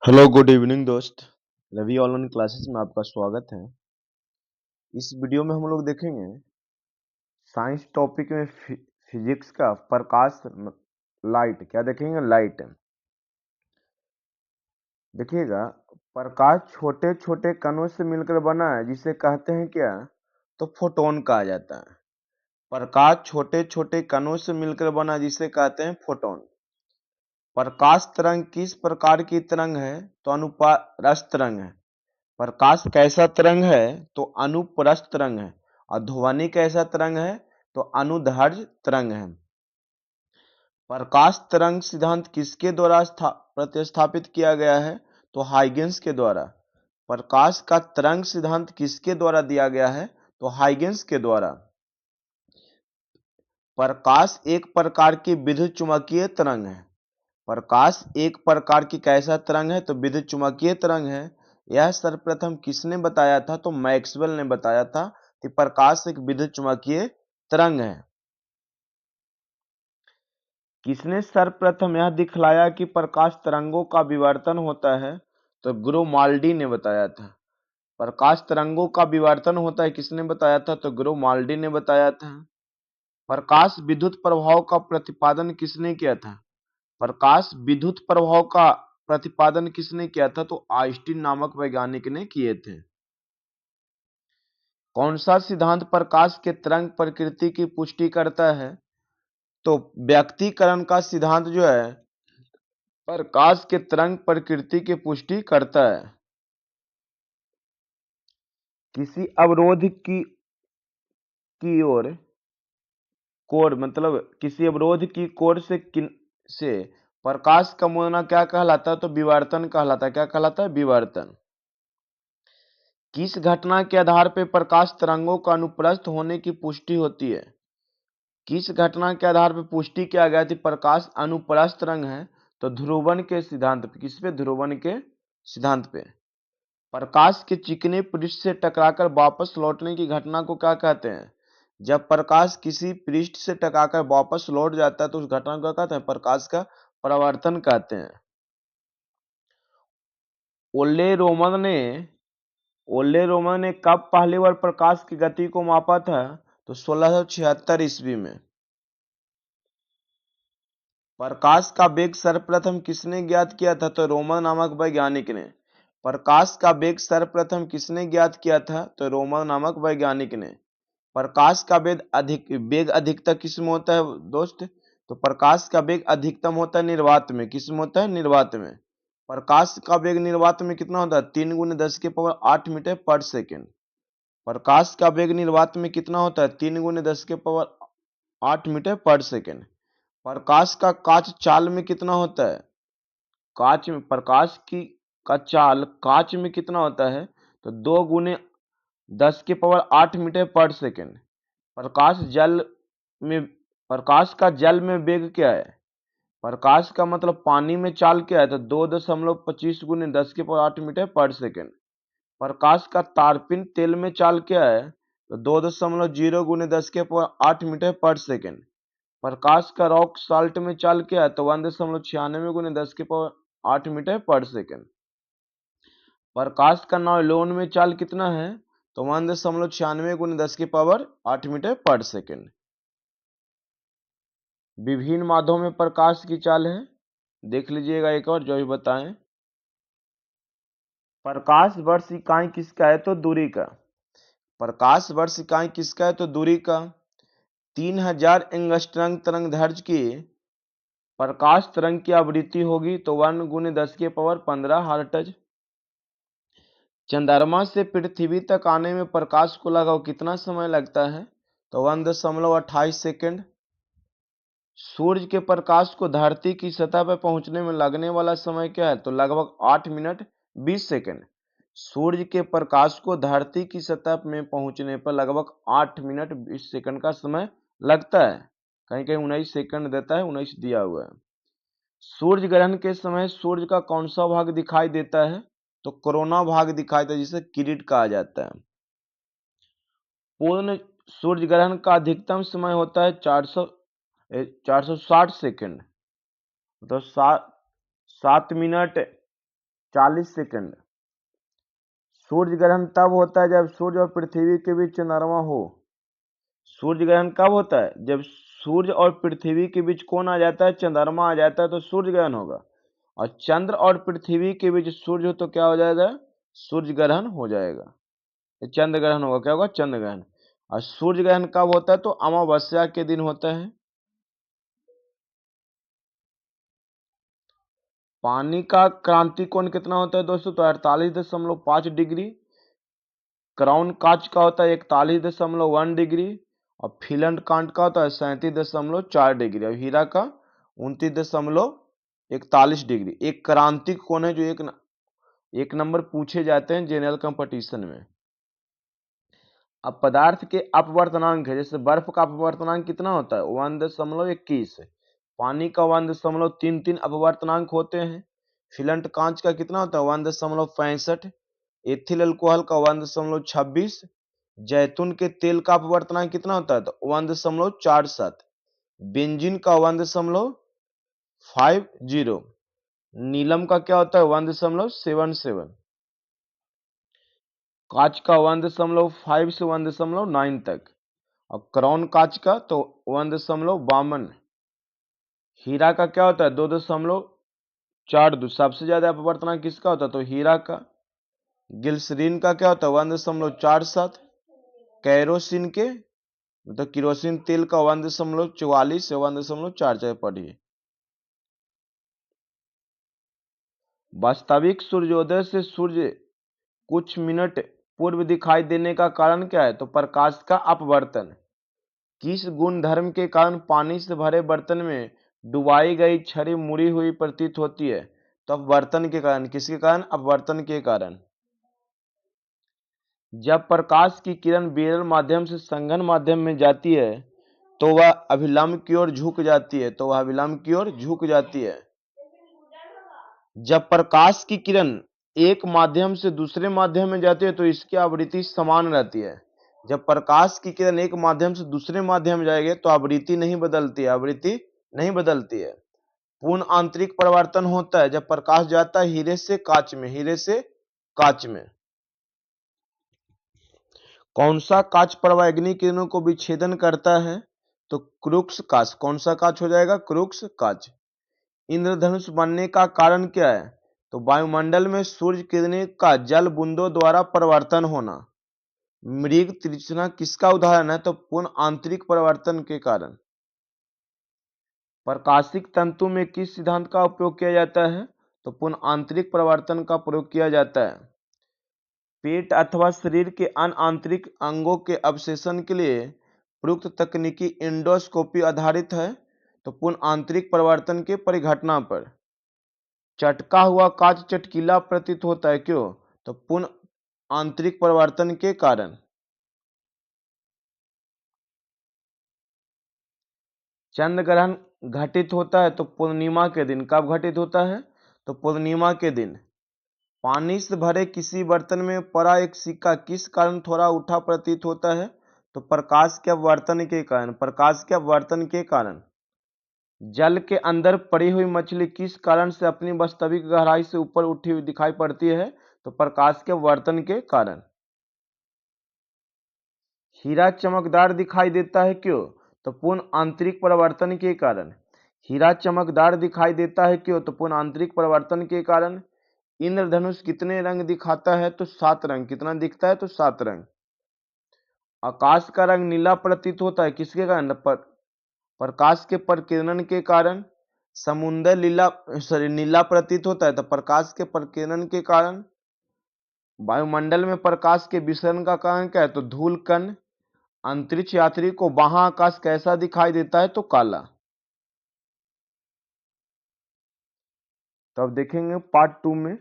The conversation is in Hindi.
हेलो गुड इवनिंग दोस्त। रवि ऑनलाइन क्लासेस में आपका स्वागत है। इस वीडियो में हम लोग देखेंगे साइंस टॉपिक में फिजिक्स का प्रकाश लाइट। क्या देखेंगे? लाइट। देखिएगा, प्रकाश छोटे छोटे कणों से मिलकर बना है जिसे कहते हैं क्या? तो फोटोन कहा जाता है। प्रकाश छोटे छोटे कणों से मिलकर बना जिसे कहते हैं फोटोन। प्रकाश तरंग किस प्रकार की तरंग है? तो अनुप्रस्थ तरंग है। प्रकाश कैसा तरंग है? तो अनुप्रस्थ तरंग है। और ध्वनि कैसा तरंग है? तो अनुदैर्घ्य तरंग है। प्रकाश तरंग सिद्धांत किसके द्वारा प्रतिस्थापित किया गया है? तो हाइगेंस के द्वारा। प्रकाश का तरंग सिद्धांत किसके द्वारा दिया गया है? तो हाइगेंस के द्वारा। प्रकाश एक प्रकार की विद्युत चुम्बकीय तरंग है। प्रकाश एक प्रकार की कैसा तरंग है? तो विद्युत चुम्बकीय तरंग है। यह सर्वप्रथम किसने बताया था? तो मैक्सवेल ने बताया था कि प्रकाश एक विद्युत चुम्बकीय तरंग है। किसने सर्वप्रथम यह दिखलाया कि प्रकाश तरंगों का विवर्तन होता है? तो ग्रोमाल्डी ने बताया था। प्रकाश तरंगों का विवर्तन होता है, किसने बताया था? तो ग्रोमाल्डी ने बताया था। प्रकाश विद्युत प्रभाव का प्रतिपादन किसने किया था? प्रकाश विद्युत प्रभाव का प्रतिपादन किसने किया था? तो आइंस्टीन नामक वैज्ञानिक ने किए थे। कौन सा सिद्धांत प्रकाश के तरंग प्रकृति की पुष्टि करता है? तो व्यक्तीकरण का सिद्धांत जो है प्रकाश के तरंग प्रकृति की पुष्टि करता है। किसी अवरोध की ओर कोर मतलब किसी अवरोध की कोर से प्रकाश का मुड़ना क्या कहलाता है? तो विवर्तन कहलाता है। क्या कहलाता है? विवर्तन। किस घटना के आधार पर प्रकाश तरंगों का अनुप्रस्थ होने की पुष्टि होती है? किस घटना के आधार पर पुष्टि किया गया कि प्रकाश अनुप्रस्थ तरंग है? तो ध्रुवण के सिद्धांत पे। किस पे? ध्रुवण के सिद्धांत पे। प्रकाश के चिकने पृष्ठ से टकराकर वापस लौटने की घटना को क्या कहते हैं? जब प्रकाश किसी पृष्ठ से टकराकर वापस लौट जाता है तो उस घटना को क्या कहते हैं? प्रकाश का परावर्तन कहते हैं। ओले रोमन ने ओले रोमन ने कब पहली बार प्रकाश की गति को मापा था? तो 1676 ईस्वी में। प्रकाश का वेग सर्वप्रथम किसने ज्ञात किया था? तो रोमन नामक वैज्ञानिक ने। प्रकाश का वेग सर्वप्रथम किसने ज्ञात किया था? तो रोमन नामक वैज्ञानिक ने। प्रकाश का वेग अधिकतम किस में होता है दोस्त? तो प्रकाश का वेग अधिकतम होता है निर्वात में। किस में होता है? निर्वात में। प्रकाश का वेग निर्वात में कितना होता है? 3 × 10⁸ मीटर पर सेकेंड। प्रकाश का वेग निर्वात में कितना होता है? 3 × 10⁸ मीटर पर सेकेंड। प्रकाश का काच चाल में कितना होता है? काच में प्रकाश की का चाल काच में कितना होता है? तो 2 × 10⁸ मीटर पर सेकेंड। प्रकाश जल में प्रकाश का जल में वेग क्या है? प्रकाश का मतलब पानी में चाल क्या है? तो 2.25 × 10⁸ मीटर पर सेकेंड। प्रकाश का तारपीन तेल में चाल क्या है? तो 2.0 × 10⁸ मीटर पर सेकेंड। प्रकाश का रॉक साल्ट में चाल क्या है? तो 1.96 × 10⁸ मीटर पर सेकेंड। प्रकाश का नायलॉन में चाल कितना है? तो 1.96 × 10⁸ मीटर पर सेकेंड। विभिन्न माध्यमों में प्रकाश की चाल है, देख लीजिएगा एक और जो भी बताएं। प्रकाश वर्ष इकाई किसका है? तो दूरी का। प्रकाश वर्ष इकाई किसका है? तो दूरी का। 3000 एंगस्ट्रम तरंग दैर्ध्य की प्रकाश तरंग की आवृत्ति होगी तो 1 × 10⁻15 हर्ट्ज। चंद्रमा से पृथ्वी तक आने में प्रकाश को लगाओ कितना समय लगता है? तो 1.28 सेकेंड। सूर्य के प्रकाश को धरती की सतह पर पहुंचने में लगने वाला समय क्या है? तो लगभग 8 मिनट 20 सेकेंड। सूर्य के प्रकाश को धरती की सतह में पहुंचने पर लगभग 8 मिनट 20 सेकेंड का समय लगता है। कहीं कहीं 19 सेकेंड देता है, 19 दिया हुआ है। सूर्य ग्रहण के समय सूर्य का कौन सा भाग दिखाई देता है? तो कोरोना भाग दिखाई देता है, जिसे किरीट कहा जाता है। पूर्ण सूर्य ग्रहण का अधिकतम समय होता है 460 सेकेंड, तो 7 मिनट 40 सेकंड। सूर्य ग्रहण तब होता है जब सूर्य और पृथ्वी के बीच चंद्रमा हो। सूर्य ग्रहण कब होता है? जब सूर्य और पृथ्वी के बीच कौन आ जाता है? चंद्रमा आ जाता है, तो सूर्य ग्रहण होगा। और चंद्र और पृथ्वी के बीच सूर्य हो तो क्या हो जाएगा? सूर्य ग्रहण हो जाएगा। चंद्र ग्रहण होगा, क्या होगा? चंद्र ग्रहण। और सूर्य ग्रहण कब होता है? तो अमावस्या के दिन होता है। पानी का क्रांति कोण कितना होता है दोस्तों? तो 48.5 डिग्री। क्राउन कांच का होता है 41.1 डिग्री। और फिलंट कांच का होता है 37.4 डिग्री। और हीरा का 29.41 डिग्री। एक क्रांतिक कोण है जो एक नंबर पूछे जाते हैं जनरल कंपटीशन में। अब पदार्थ के अपवर्तनांक है, जैसे बर्फ का अपवर्तनांक कितना होता है? 1.21। पानी का 1.33 अपवर्तनांक होते हैं। फिलंट कांच का कितना होता है? 1.65। एथिल अल्कोहल का 1.26। जैतून के तेल का अपवर्तनांक कितना होता है? तो 1.47। बेंजीन का 1.50। नीलम का क्या होता है? 1.77। कांच का 1.5 से 1.9 तक। और क्राउन कांच का तो 1.52। हीरा का क्या होता है? 2.42। सबसे ज्यादा अपवर्तनांक किसका होता है? तो हीरा का। गिल्सरीन का क्या होता है? 1.47। कैरोसिन के मतलब किरोसिन तेल का 1.44 से 1.44 पढ़िए। वास्तविक सूर्योदय से सूर्य कुछ मिनट पूर्व दिखाई देने का कारण क्या है? तो प्रकाश का अपवर्तन। किस गुणधर्म के कारण पानी से भरे बर्तन में डुबाई गई छड़ी मुड़ी हुई प्रतीत होती है? तो अपवर्तन के कारण। किसके कारण? अपवर्तन के कारण। जब प्रकाश की किरण विरल माध्यम से संघन माध्यम में जाती है तो वह अभिलंब की ओर झुक जाती है। तो वह अभिलंब की ओर झुक जाती है। जब प्रकाश की किरण एक माध्यम से दूसरे माध्यम में जाती है तो इसकी आवृत्ति समान रहती है। जब प्रकाश की किरण एक माध्यम से दूसरे माध्यम में जाएगी तो आवृत्ति नहीं बदलती है। आवृत्ति नहीं बदलती है। पूर्ण आंतरिक परिवर्तन होता है जब प्रकाश जाता है हीरे से कांच में। हीरे से कांच में। कौन सा कांच परावैंगनी किरणों को विच्छेदन करता है? तो क्रूक्स कांच। कौन सा कांच हो जाएगा? क्रूक्स कांच। इंद्रधनुष बनने का कारण क्या है? तो वायुमंडल में सूर्य किरणों का जल बूंदों द्वारा परिवर्तन होना। मृग तृष्णा किसका उदाहरण है? तो पूर्ण आंतरिक परिवर्तन के कारण। प्रकाशिक तंतु में किस सिद्धांत का उपयोग किया जाता है? तो पूर्ण आंतरिक परिवर्तन का प्रयोग किया जाता है। पेट अथवा शरीर के अन्य आंतरिक अंगों के अवशेषण के लिए प्रयुक्त तकनीकी एंडोस्कोपी आधारित है। तो पूर्ण आंतरिक परिवर्तन के परिघटना पर। चटका हुआ कांच चटकीला प्रतीत होता है, क्यों? तो पूर्ण आंतरिक परिवर्तन के कारण। चंद्र ग्रहण घटित होता है तो पूर्णिमा के दिन। कब घटित होता है? तो पूर्णिमा के दिन। पानी से भरे किसी बर्तन में पड़ा एक सिक्का किस कारण थोड़ा उठा प्रतीत होता है? तो प्रकाश के अपवर्तन के कारण। प्रकाश के अपवर्तन के कारण। जल के अंदर पड़ी हुई मछली किस कारण से अपनी वास्तविक गहराई से ऊपर उठी हुई दिखाई पड़ती है? तो प्रकाश के अपवर्तन के कारण। हीरा चमकदार दिखाई देता है, क्यों? तो पूर्ण आंतरिक परिवर्तन के कारण। हीरा चमकदार दिखाई देता है, क्यों? तो पूर्ण आंतरिक परिवर्तन के कारण। इंद्रधनुष कितने रंग दिखाता है? तो 7 रंग। कितना दिखता है? तो 7 रंग। आकाश का रंग नीला प्रतीत होता है किसके कारण? प्रकाश के प्रकीर्णन के कारण। समुद्र नीला प्रतीत होता है तो प्रकाश के प्रकीर्णन के कारण। वायुमंडल में प्रकाश के विसरण का कारण क्या है? तो धूल कण। अंतरिक्ष यात्री को बाह्य आकाश कैसा दिखाई देता है? तो काला। तो अब देखेंगे पार्ट 2 में।